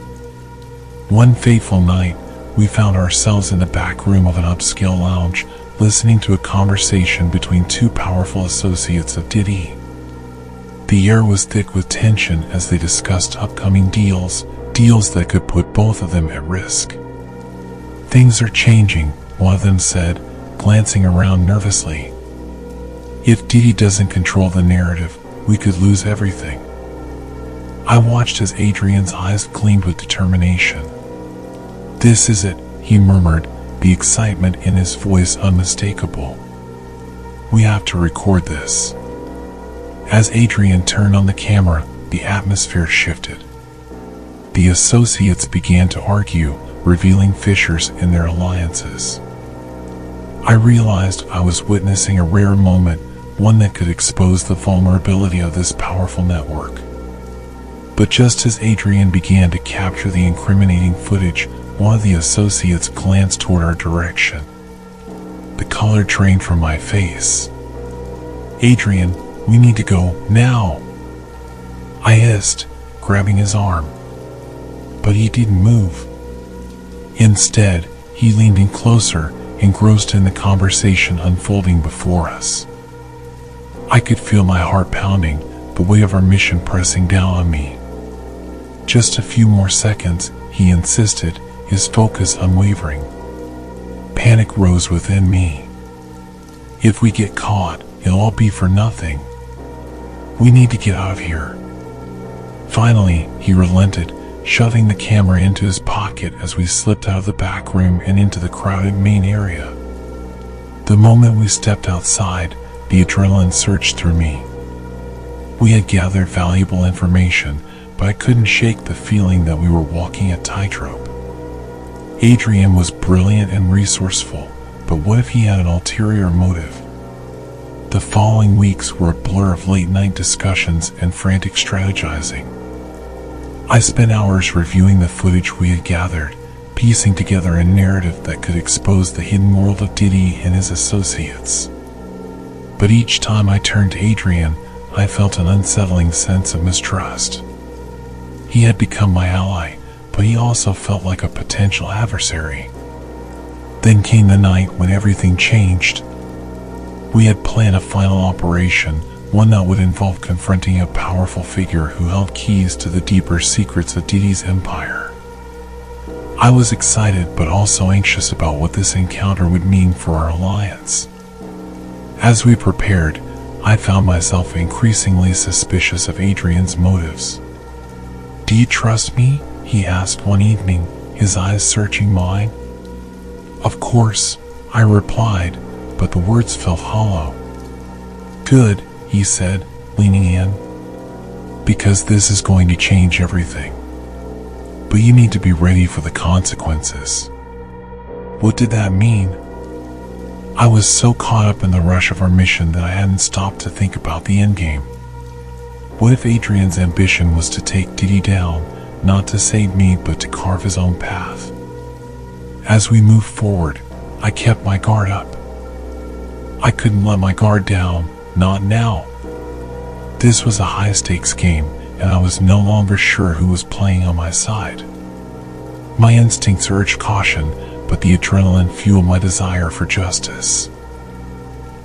One fateful night, we found ourselves in the back room of an upscale lounge, listening to a conversation between two powerful associates of Diddy. The air was thick with tension as they discussed upcoming deals that could put both of them at risk. "Things are changing," one of them said, glancing around nervously. "If Diddy doesn't control the narrative, we could lose everything." I watched as Adrian's eyes gleamed with determination. "This is it," he murmured, the excitement in his voice unmistakable. We have to record this." As Adrian turned on the camera, the atmosphere shifted. The associates began to argue, revealing fissures in their alliances. I realized I was witnessing a rare moment, one that could expose the vulnerability of this powerful network. But just as Adrian began to capture the incriminating footage, one of the associates glanced toward our direction. The color drained from my face. "Adrian, we need to go, now!" I hissed, grabbing his arm. But he didn't move. Instead, he leaned in closer, engrossed in the conversation unfolding before us. I could feel my heart pounding, the weight of our mission pressing down on me. "Just a few more seconds," he insisted, his focus unwavering. Panic rose within me. "If we get caught, it'll all be for nothing. We need to get out of here." Finally, he relented, shoving the camera into his pocket as we slipped out of the back room and into the crowded main area. The moment we stepped outside, the adrenaline surged through me. We had gathered valuable information, but I couldn't shake the feeling that we were walking a tightrope. Adrian was brilliant and resourceful, but what if he had an ulterior motive? The following weeks were a blur of late-night discussions and frantic strategizing. I spent hours reviewing the footage we had gathered, piecing together a narrative that could expose the hidden world of Diddy and his associates. But each time I turned to Adrian, I felt an unsettling sense of mistrust. He had become my ally, but he also felt like a potential adversary. Then came the night when everything changed. We had planned a final operation, one that would involve confronting a powerful figure who held keys to the deeper secrets of Diddy's empire. I was excited but also anxious about what this encounter would mean for our alliance. As we prepared, I found myself increasingly suspicious of Adrian's motives. "Do you trust me?" he asked one evening, his eyes searching mine. "Of course," I replied, but the words felt hollow. "Good," he said, leaning in, "because this is going to change everything. But you need to be ready for the consequences." What did that mean? I was so caught up in the rush of our mission that I hadn't stopped to think about the endgame. What if Adrian's ambition was to take Diddy down, not to save me but to carve his own path? As we moved forward, I kept my guard up. I couldn't let my guard down, not now. This was a high-stakes game, and I was no longer sure who was playing on my side. My instincts urged caution, but the adrenaline fueled my desire for justice.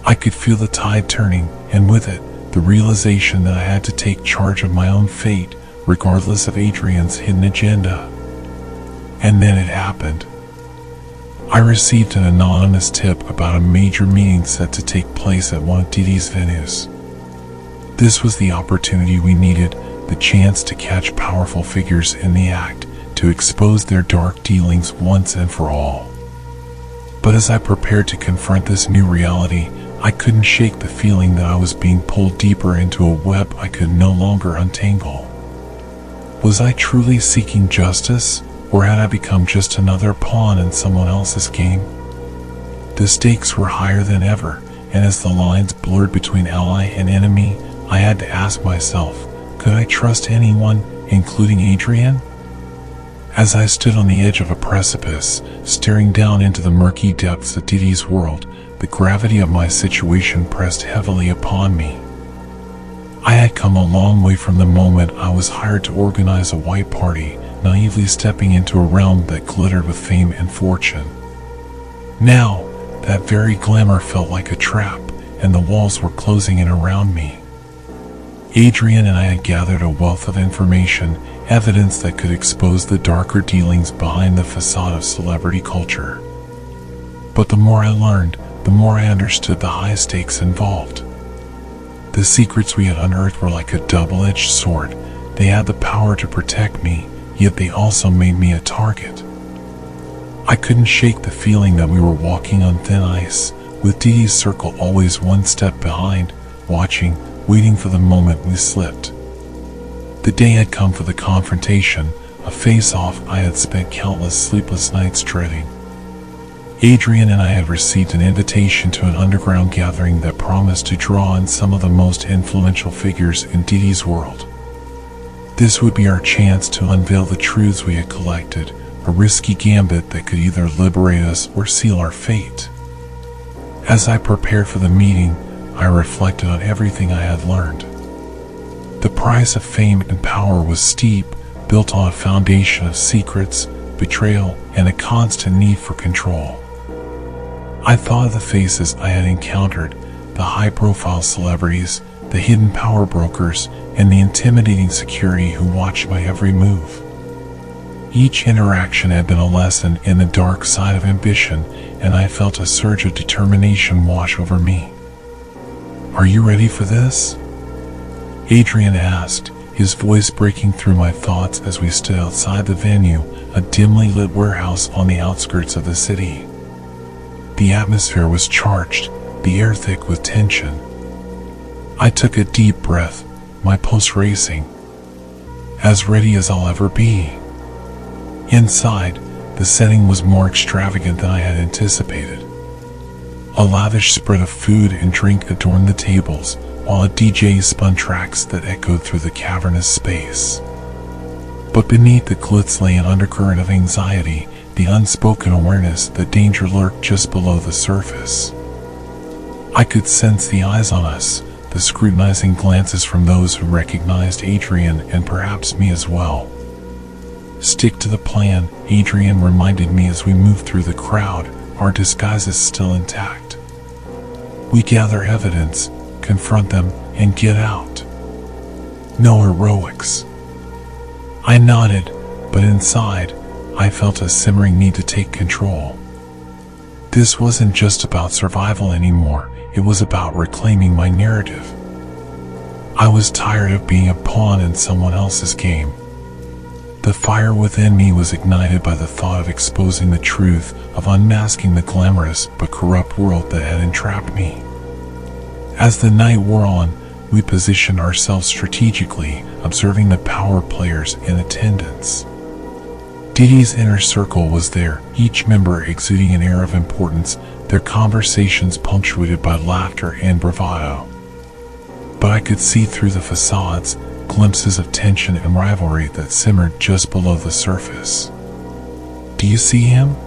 I could feel the tide turning, and with it, the realization that I had to take charge of my own fate, regardless of Adrian's hidden agenda. And then it happened. I received an anonymous tip about a major meeting set to take place at one of Diddy's venues. This was the opportunity we needed, the chance to catch powerful figures in the act, to expose their dark dealings once and for all. But as I prepared to confront this new reality, I couldn't shake the feeling that I was being pulled deeper into a web I could no longer untangle. Was I truly seeking justice, or had I become just another pawn in someone else's game? The stakes were higher than ever, and as the lines blurred between ally and enemy, I had to ask myself, could I trust anyone, including Adrian? As I stood on the edge of a precipice, staring down into the murky depths of Diddy's world, the gravity of my situation pressed heavily upon me. I had come a long way from the moment I was hired to organize a white party, naively stepping into a realm that glittered with fame and fortune. Now, that very glamour felt like a trap, and the walls were closing in around me. Adrian and I had gathered a wealth of information, evidence that could expose the darker dealings behind the facade of celebrity culture. But the more I learned, the more I understood the high stakes involved. The secrets we had unearthed were like a double-edged sword. They had the power to protect me, yet they also made me a target. I couldn't shake the feeling that we were walking on thin ice, with Diddy's circle always one step behind, watching, waiting for the moment we slipped. The day had come for the confrontation, a face-off I had spent countless sleepless nights dreading. Adrian and I had received an invitation to an underground gathering that promised to draw in some of the most influential figures in Diddy's world. This would be our chance to unveil the truths we had collected, a risky gambit that could either liberate us or seal our fate. As I prepared for the meeting, I reflected on everything I had learned. The price of fame and power was steep, built on a foundation of secrets, betrayal, and a constant need for control. I thought of the faces I had encountered, the high-profile celebrities, the hidden power brokers, and the intimidating security who watched my every move. Each interaction had been a lesson in the dark side of ambition, and I felt a surge of determination wash over me. "Are you ready for this?" Adrian asked, his voice breaking through my thoughts as we stood outside the venue, a dimly lit warehouse on the outskirts of the city. The atmosphere was charged, the air thick with tension. I took a deep breath, my pulse racing. As ready as I'll ever be. Inside, the setting was more extravagant than I had anticipated. A lavish spread of food and drink adorned the tables, while a DJ spun tracks that echoed through the cavernous space. But beneath the glitz lay an undercurrent of anxiety, the unspoken awareness that danger lurked just below the surface. I could sense the eyes on us, the scrutinizing glances from those who recognized Adrian and perhaps me as well. "Stick to the plan," Adrian reminded me as we moved through the crowd, our disguises still intact. "We gather evidence, confront them, and get out. No heroics." I nodded, but inside, I felt a simmering need to take control. This wasn't just about survival anymore, it was about reclaiming my narrative. I was tired of being a pawn in someone else's game. The fire within me was ignited by the thought of exposing the truth, of unmasking the glamorous but corrupt world that had entrapped me. As the night wore on, we positioned ourselves strategically, observing the power players in attendance. Diddy's inner circle was there, each member exuding an air of importance, their conversations punctuated by laughter and bravado. But I could see through the facades, glimpses of tension and rivalry that simmered just below the surface. "Do you see him?"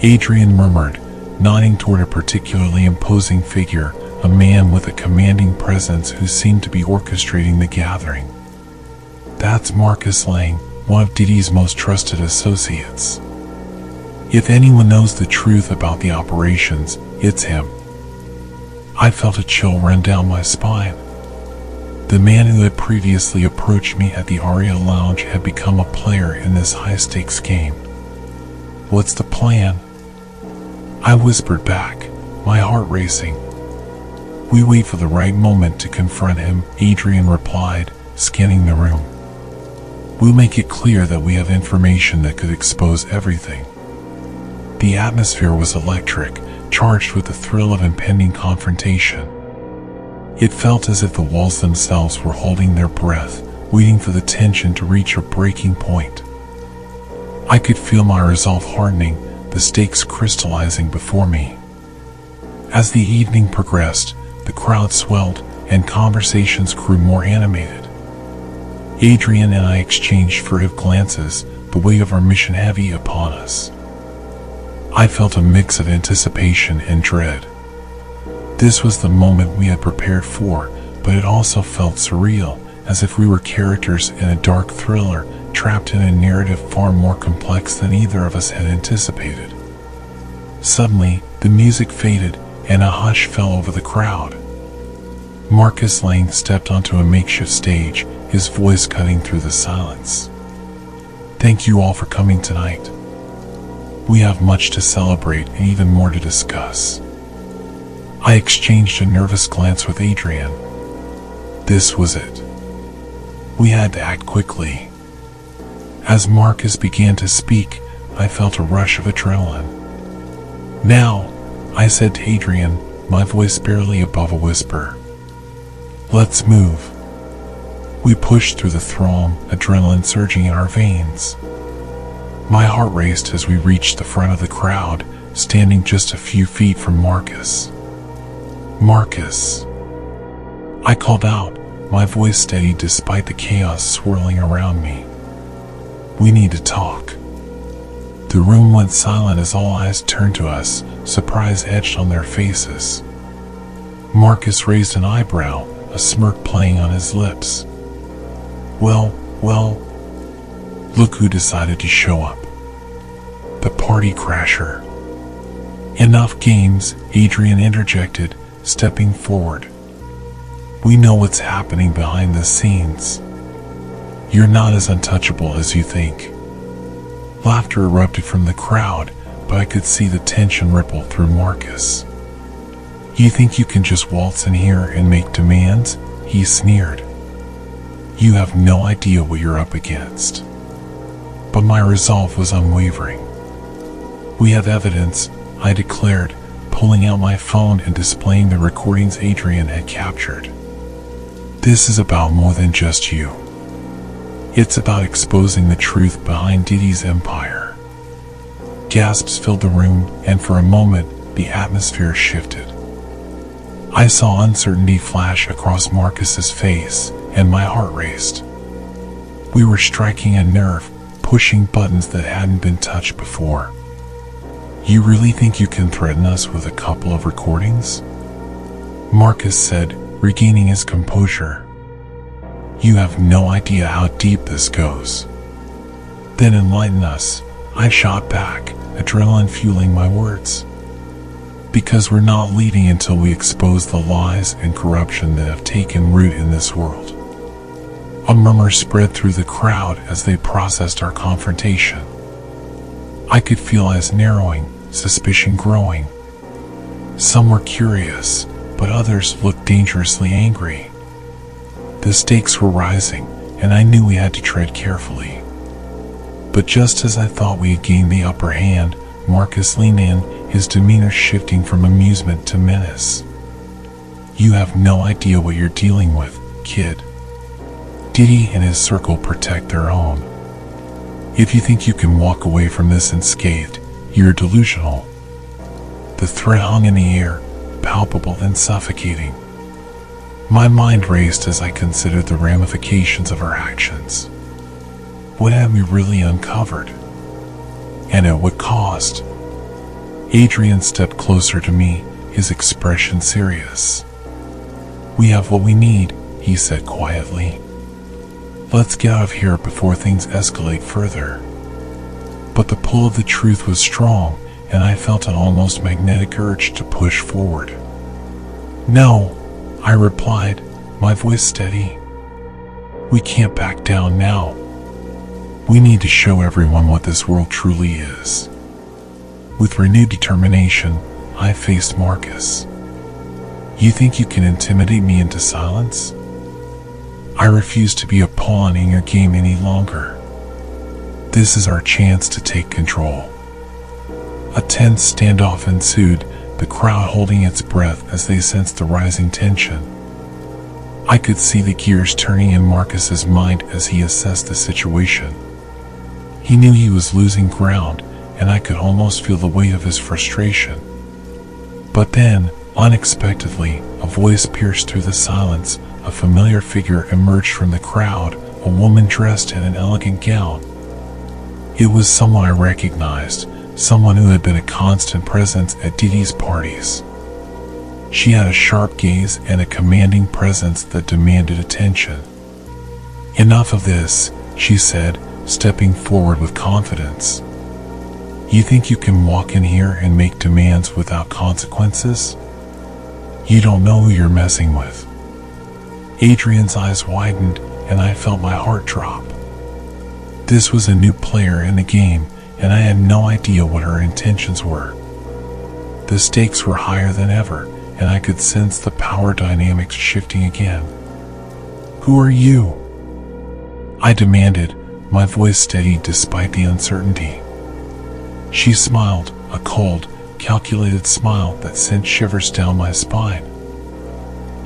Adrian murmured, nodding toward a particularly imposing figure, a man with a commanding presence who seemed to be orchestrating the gathering. "That's Marcus Lang, one of Diddy's most trusted associates. If anyone knows the truth about the operations, it's him." I felt a chill run down my spine. The man who had previously approached me at the Aria Lounge had become a player in this high-stakes game. "What's the plan?" I whispered back, my heart racing. "We wait for the right moment to confront him," Adrian replied, scanning the room. "We'll make it clear that we have information that could expose everything." The atmosphere was electric, charged with the thrill of impending confrontation. It felt as if the walls themselves were holding their breath, waiting for the tension to reach a breaking point. I could feel my resolve hardening, the stakes crystallizing before me. As the evening progressed, the crowd swelled, and conversations grew more animated. Adrian and I exchanged furtive glances, the weight of our mission heavy upon us. I felt a mix of anticipation and dread. This was the moment we had prepared for, but it also felt surreal, as if we were characters in a dark thriller, trapped in a narrative far more complex than either of us had anticipated. Suddenly, the music faded, and a hush fell over the crowd. Marcus Lang stepped onto a makeshift stage, his voice cutting through the silence. "Thank you all for coming tonight. We have much to celebrate and even more to discuss." I exchanged a nervous glance with Adrian. This was it. We had to act quickly. As Marcus began to speak, I felt a rush of adrenaline. "Now," I said to Adrian, my voice barely above a whisper. Let's move. We pushed through the throng, adrenaline surging in our veins. My heart raced as we reached the front of the crowd, standing just a few feet from Marcus. Marcus. I called out, my voice steady despite the chaos swirling around me. We need to talk. The room went silent as all eyes turned to us, surprise etched on their faces. Marcus raised an eyebrow, a smirk playing on his lips. Well, look who decided to show up. The party crasher. Enough games, Adrian interjected, stepping forward. We know what's happening behind the scenes. You're not as untouchable as you think. Laughter erupted from the crowd, but I could see the tension ripple through Marcus. You think you can just waltz in here and make demands? He sneered. You have no idea what you're up against. But my resolve was unwavering. We have evidence, I declared, pulling out my phone and displaying the recordings Adrian had captured. This is about more than just you. It's about exposing the truth behind Diddy's empire. Gasps filled the room, and for a moment, the atmosphere shifted. I saw uncertainty flash across Marcus's face, and my heart raced. We were striking a nerve, pushing buttons that hadn't been touched before. You really think you can threaten us with a couple of recordings? Marcus said, regaining his composure. You have no idea how deep this goes. Then enlighten us, I shot back, adrenaline fueling my words. Because we're not leaving until we expose the lies and corruption that have taken root in this world. A murmur spread through the crowd as they processed our confrontation. I could feel eyes narrowing, suspicion growing. Some were curious, but others looked dangerously angry. The stakes were rising, and I knew we had to tread carefully. But just as I thought we had gained the upper hand, Marcus leaned in, his demeanor shifting from amusement to menace. You have no idea what you're dealing with, kid. Diddy and his circle protect their own. If you think you can walk away from this unscathed, you're delusional. The threat hung in the air, palpable and suffocating. My mind raced as I considered the ramifications of our actions. What had we really uncovered? And at what cost? Adrian stepped closer to me, his expression serious. We have what we need, he said quietly. Let's get out of here before things escalate further. But the pull of the truth was strong, and I felt an almost magnetic urge to push forward. No, I replied, my voice steady. We can't back down now. We need to show everyone what this world truly is. With renewed determination, I faced Marcus. You think you can intimidate me into silence? I refuse to be a pawn in your game any longer. This is our chance to take control. A tense standoff ensued, the crowd holding its breath as they sensed the rising tension. I could see the gears turning in Marcus's mind as he assessed the situation. He knew he was losing ground, and I could almost feel the weight of his frustration. But then, unexpectedly, a voice pierced through the silence. A familiar figure emerged from the crowd, a woman dressed in an elegant gown. It was someone I recognized, someone who had been a constant presence at Diddy's parties. She had a sharp gaze and a commanding presence that demanded attention. Enough of this, she said, stepping forward with confidence. You think you can walk in here and make demands without consequences? You don't know who you're messing with. Adrian's eyes widened, and I felt my heart drop. This was a new player in the game, and I had no idea what her intentions were. The stakes were higher than ever, and I could sense the power dynamics shifting again. Who are you? I demanded, my voice steady despite the uncertainty. She smiled, a cold, calculated smile that sent shivers down my spine.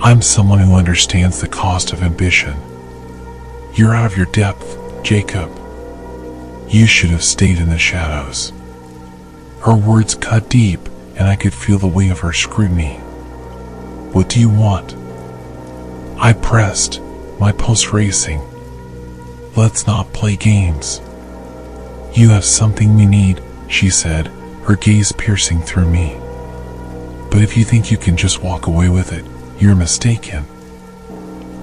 I'm someone who understands the cost of ambition. You're out of your depth, Jacob. You should have stayed in the shadows. Her words cut deep, and I could feel the weight of her scrutiny. What do you want? I pressed, my pulse racing. Let's not play games. You have something we need, she said, her gaze piercing through me. But if you think you can just walk away with it, you're mistaken.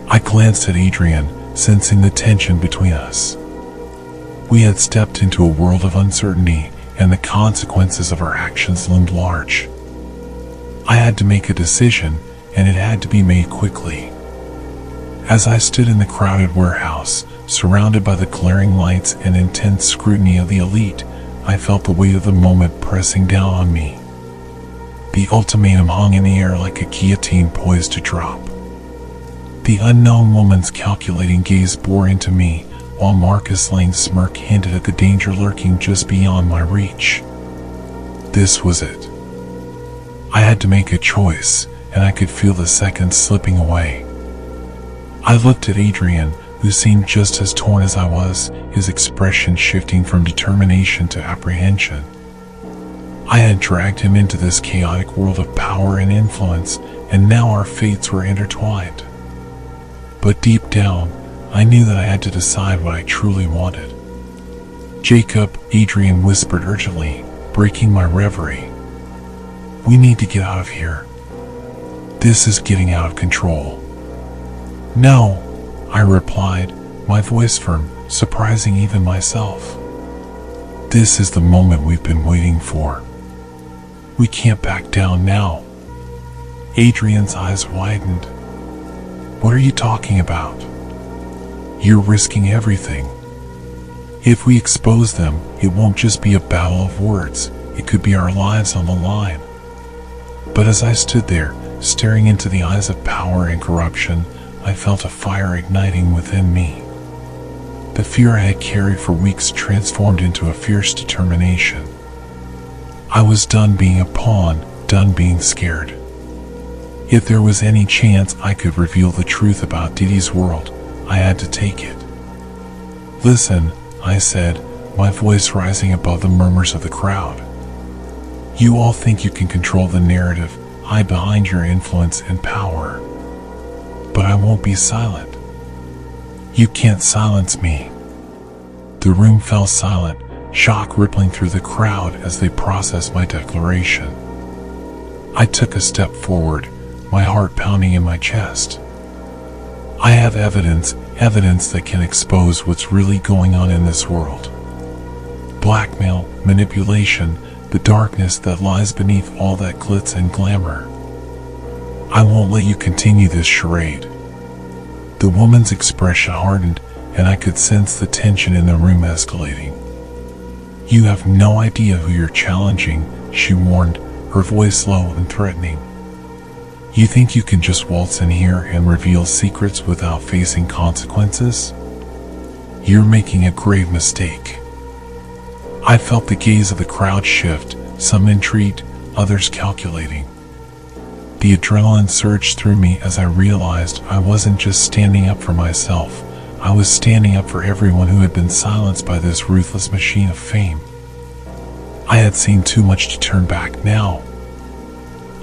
I glanced at Adrian, sensing the tension between us. We had stepped into a world of uncertainty, and the consequences of our actions loomed large. I had to make a decision, and it had to be made quickly. As I stood in the crowded warehouse, surrounded by the glaring lights and intense scrutiny of the elite, I felt the weight of the moment pressing down on me. The ultimatum hung in the air like a guillotine poised to drop. The unknown woman's calculating gaze bore into me, while Marcus Lane's smirk hinted at the danger lurking just beyond my reach. This was it. I had to make a choice, and I could feel the seconds slipping away. I looked at Adrian, who seemed just as torn as I was, his expression shifting from determination to apprehension. I had dragged him into this chaotic world of power and influence, and now our fates were intertwined. But deep down, I knew that I had to decide what I truly wanted. Jacob, Adrian whispered urgently, breaking my reverie. We need to get out of here. This is getting out of control. No, I replied, my voice firm, surprising even myself. This is the moment we've been waiting for. We can't back down now. Adrian's eyes widened. What are you talking about? You're risking everything. If we expose them, it won't just be a battle of words, it could be our lives on the line. But as I stood there, staring into the eyes of power and corruption, I felt a fire igniting within me. The fear I had carried for weeks transformed into a fierce determination. I was done being a pawn, done being scared. If there was any chance I could reveal the truth about Diddy's world, I had to take it. Listen, I said, my voice rising above the murmurs of the crowd. You all think you can control the narrative, hide behind your influence and power. But I won't be silent. You can't silence me. The room fell silent, shock rippling through the crowd as they processed my declaration. I took a step forward, my heart pounding in my chest. I have evidence that can expose what's really going on in this world. Blackmail, manipulation, the darkness that lies beneath all that glitz and glamour. I won't let you continue this charade. The woman's expression hardened, and I could sense the tension in the room escalating. You have no idea who you're challenging, she warned, her voice low and threatening. You think you can just waltz in here and reveal secrets without facing consequences? You're making a grave mistake. I felt the gaze of the crowd shift, some intrigued, others calculating. The adrenaline surged through me as I realized I wasn't just standing up for myself, I was standing up for everyone who had been silenced by this ruthless machine of fame. I had seen too much to turn back now.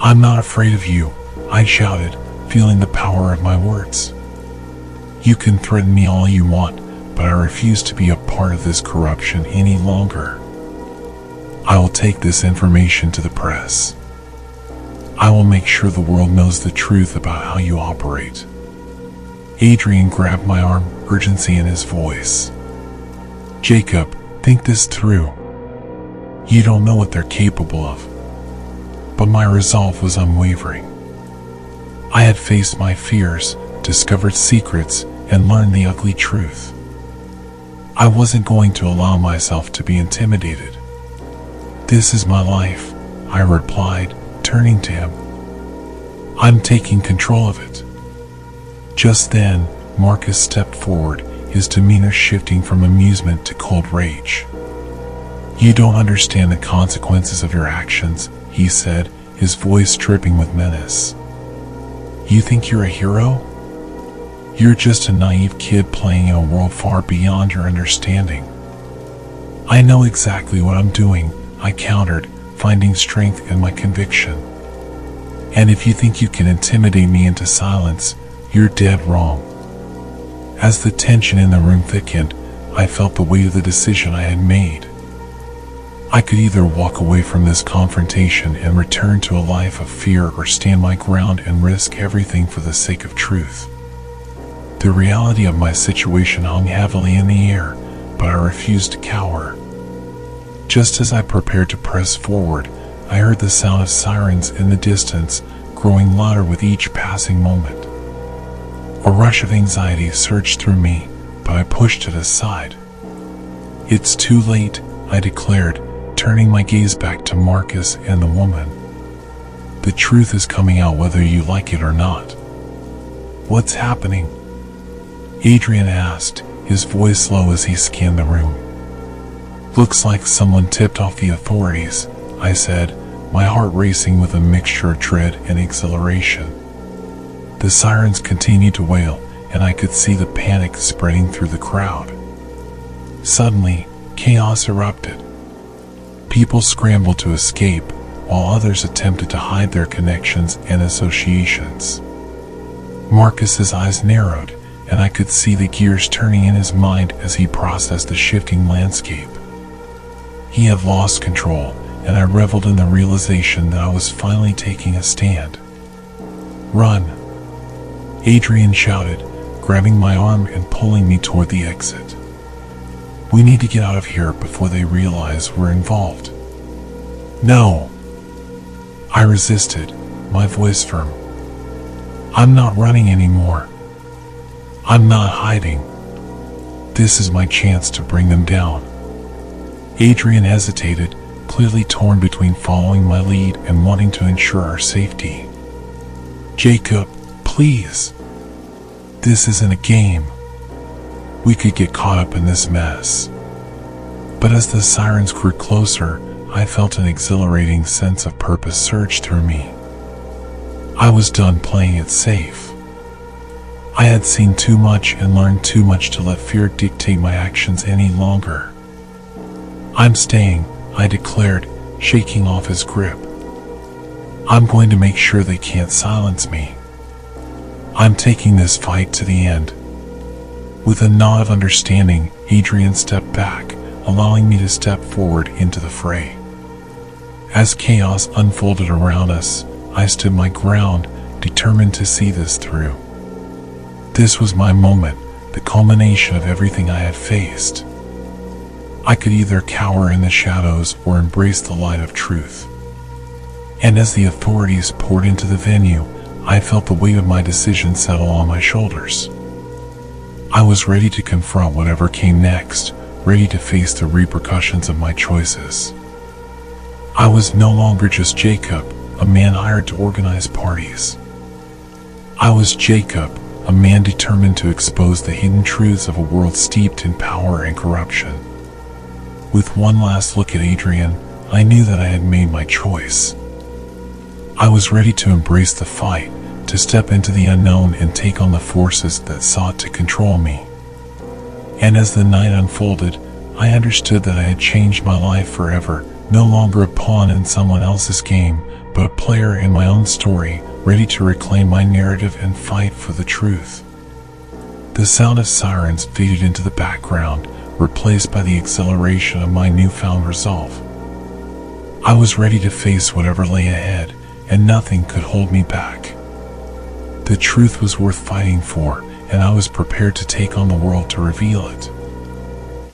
I'm not afraid of you, I shouted, feeling the power of my words. You can threaten me all you want, but I refuse to be a part of this corruption any longer. I will take this information to the press. I will make sure the world knows the truth about how you operate. Adrian grabbed my arm, urgency in his voice. Jacob, think this through. You don't know what they're capable of. But my resolve was unwavering. I had faced my fears, discovered secrets, and learned the ugly truth. I wasn't going to allow myself to be intimidated. This is my life, I replied, turning to him. I'm taking control of it. Just then, Marcus stepped forward, his demeanor shifting from amusement to cold rage. "You don't understand the consequences of your actions," he said, his voice dripping with menace. "You think you're a hero? You're just a naive kid playing in a world far beyond your understanding." "I know exactly what I'm doing," I countered, finding strength in my conviction. "And if you think you can intimidate me into silence, you're dead wrong." As the tension in the room thickened, I felt the weight of the decision I had made. I could either walk away from this confrontation and return to a life of fear, or stand my ground and risk everything for the sake of truth. The reality of my situation hung heavily in the air, but I refused to cower. Just as I prepared to press forward, I heard the sound of sirens in the distance, growing louder with each passing moment. A rush of anxiety surged through me, but I pushed it aside. "It's too late," I declared, turning my gaze back to Marcus and the woman. "The truth is coming out whether you like it or not." "What's happening?" Adrian asked, his voice low as he scanned the room. "Looks like someone tipped off the authorities," I said, my heart racing with a mixture of dread and exhilaration. The sirens continued to wail, and I could see the panic spreading through the crowd. Suddenly, chaos erupted. People scrambled to escape, while others attempted to hide their connections and associations. Marcus's eyes narrowed, and I could see the gears turning in his mind as he processed the shifting landscape. He had lost control, and I reveled in the realization that I was finally taking a stand. "Run!" Adrian shouted, grabbing my arm and pulling me toward the exit. "We need to get out of here before they realize we're involved." "No!" I resisted, my voice firm. "I'm not running anymore. I'm not hiding. This is my chance to bring them down." Adrian hesitated, clearly torn between following my lead and wanting to ensure our safety. "Jacob, please. This isn't a game. We could get caught up in this mess." But as the sirens grew closer, I felt an exhilarating sense of purpose surge through me. I was done playing it safe. I had seen too much and learned too much to let fear dictate my actions any longer. "I'm staying," I declared, shaking off his grip. "I'm going to make sure they can't silence me. I'm taking this fight to the end." With a nod of understanding, Adrian stepped back, allowing me to step forward into the fray. As chaos unfolded around us, I stood my ground, determined to see this through. This was my moment, the culmination of everything I had faced. I could either cower in the shadows or embrace the light of truth. And as the authorities poured into the venue, I felt the weight of my decision settle on my shoulders. I was ready to confront whatever came next, ready to face the repercussions of my choices. I was no longer just Jacob, a man hired to organize parties. I was Jacob, a man determined to expose the hidden truths of a world steeped in power and corruption. With one last look at Adrian, I knew that I had made my choice. I was ready to embrace the fight, to step into the unknown and take on the forces that sought to control me. And as the night unfolded, I understood that I had changed my life forever, no longer a pawn in someone else's game, but a player in my own story, ready to reclaim my narrative and fight for the truth. The sound of sirens faded into the background, replaced by the exhilaration of my newfound resolve. I was ready to face whatever lay ahead, and nothing could hold me back. The truth was worth fighting for, and I was prepared to take on the world to reveal it.